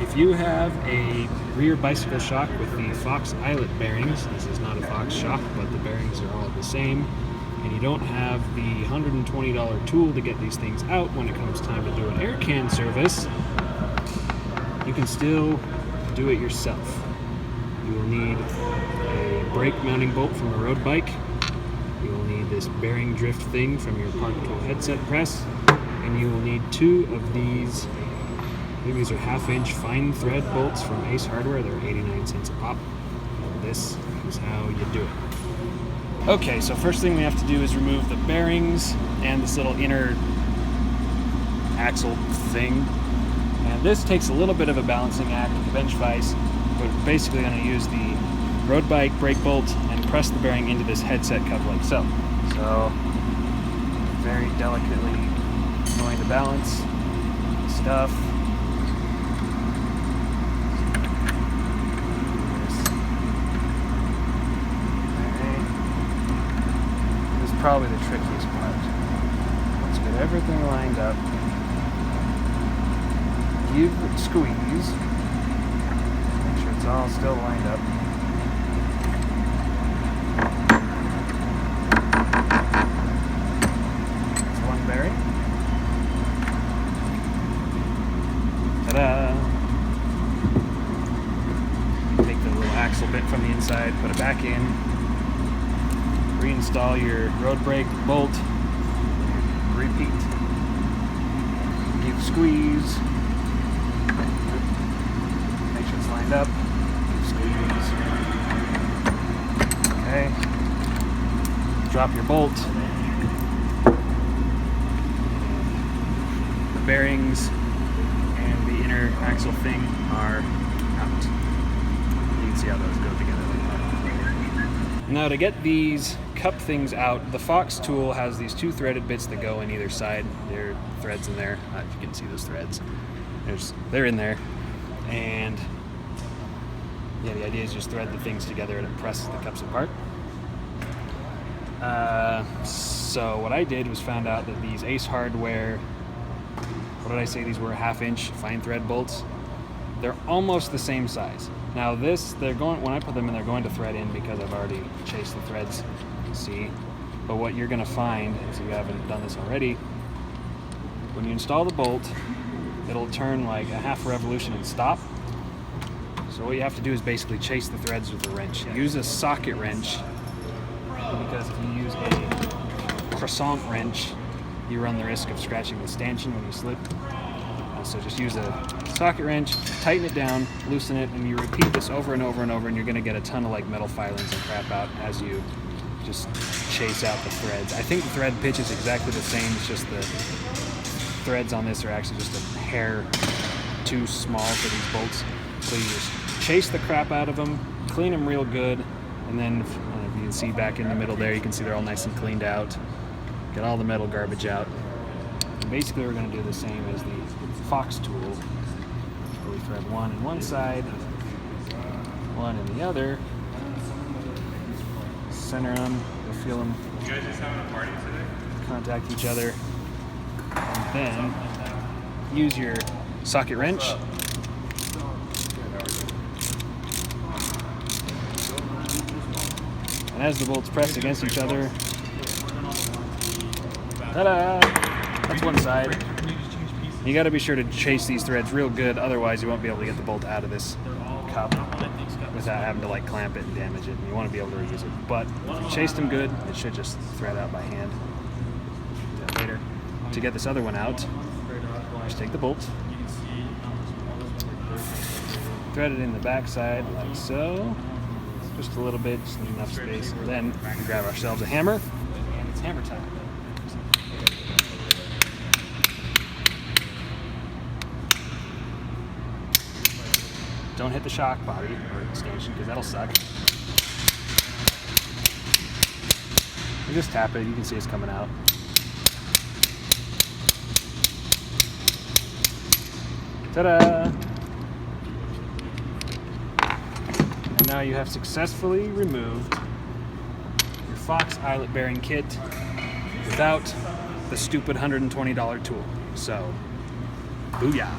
If you have a rear bicycle shock with the Fox Eyelet bearings, this is not a Fox shock, but the bearings are all the same, and you don't have the $120 tool to get these things out when it comes time to do an air can service, you can still do it yourself. You will need a brake mounting bolt from a road bike. You will need this bearing drift thing from your Park Tool headset press, and you will need 2 of these. I think these are 1/2-inch fine thread bolts from Ace Hardware. They're 89 cents a pop. This is how you do it. Okay, so first thing we have to do is remove the bearings and this little inner axle thing. And this takes a little bit of a balancing act with the bench vise, but we're basically going to use the road bike brake bolt and press the bearing into this headset cup like so. So, very delicately going to balance the stuff. This is probably the trickiest part. Let's get everything lined up. Give it a squeeze. Make sure it's all still lined up. That's one bearing. Ta-da! Take the little axle bit from the inside, put it back in. Reinstall your road brake bolt. Repeat. Give a squeeze. Make sure it's lined up. Squeeze. Okay. Drop your bolt. The bearings and the inner axle thing are out. You can see how those go together. Now to get these cup things out, the Fox tool has these 2 threaded bits that go in either side. There are threads in there. If you can see those threads. They're in there. And yeah, the idea is just thread the things together and it presses the cups apart. So what I did was found out that these Ace Hardware, what did I say these were, 1/2-inch fine thread bolts? They're almost the same size. Now this, when I put them in, they're going to thread in because I've already chased the threads, see? But what you're gonna find, if you haven't done this already, when you install the bolt, it'll turn like a 1/2 revolution and stop. So what you have to do is basically chase the threads with a wrench. Use a socket wrench, because if you use a croissant wrench, you run the risk of scratching the stanchion when you slip. So just use a socket wrench, tighten it down, loosen it, and you repeat this over and over and over, and you're going to get a ton of like metal filings and crap out as you just chase out the threads. I think the thread pitch is exactly the same, it's just the threads on this are actually just a hair too small for these bolts. So you just chase the crap out of them, clean them real good, and then if you can see back in the middle there, you can see they're all nice and cleaned out. Get all the metal garbage out. And basically we're going to do the same as the Fox tool, where we thread one in one side, one in the other, center them, you'll feel them You guys just having a party today? contact each other, and then use your socket wrench and as the bolts press against each other, ta-da! That's one side. You got to be sure to chase these threads real good, otherwise you won't be able to get the bolt out of this cup without having to like clamp it and damage it. And you want to be able to reuse it. But if you chased them good, it should just thread out by hand. Do that later. To get this other one out, just take the bolt, thread it in the back side like so, just a little bit, just enough space, and then we grab ourselves a hammer, and it's hammer time. Don't hit the shock body or the stanchion because that'll suck. You just tap it, you can see it's coming out. Ta-da! And now you have successfully removed your Fox Eyelet bearing kit without the stupid $120 tool. So, booyah!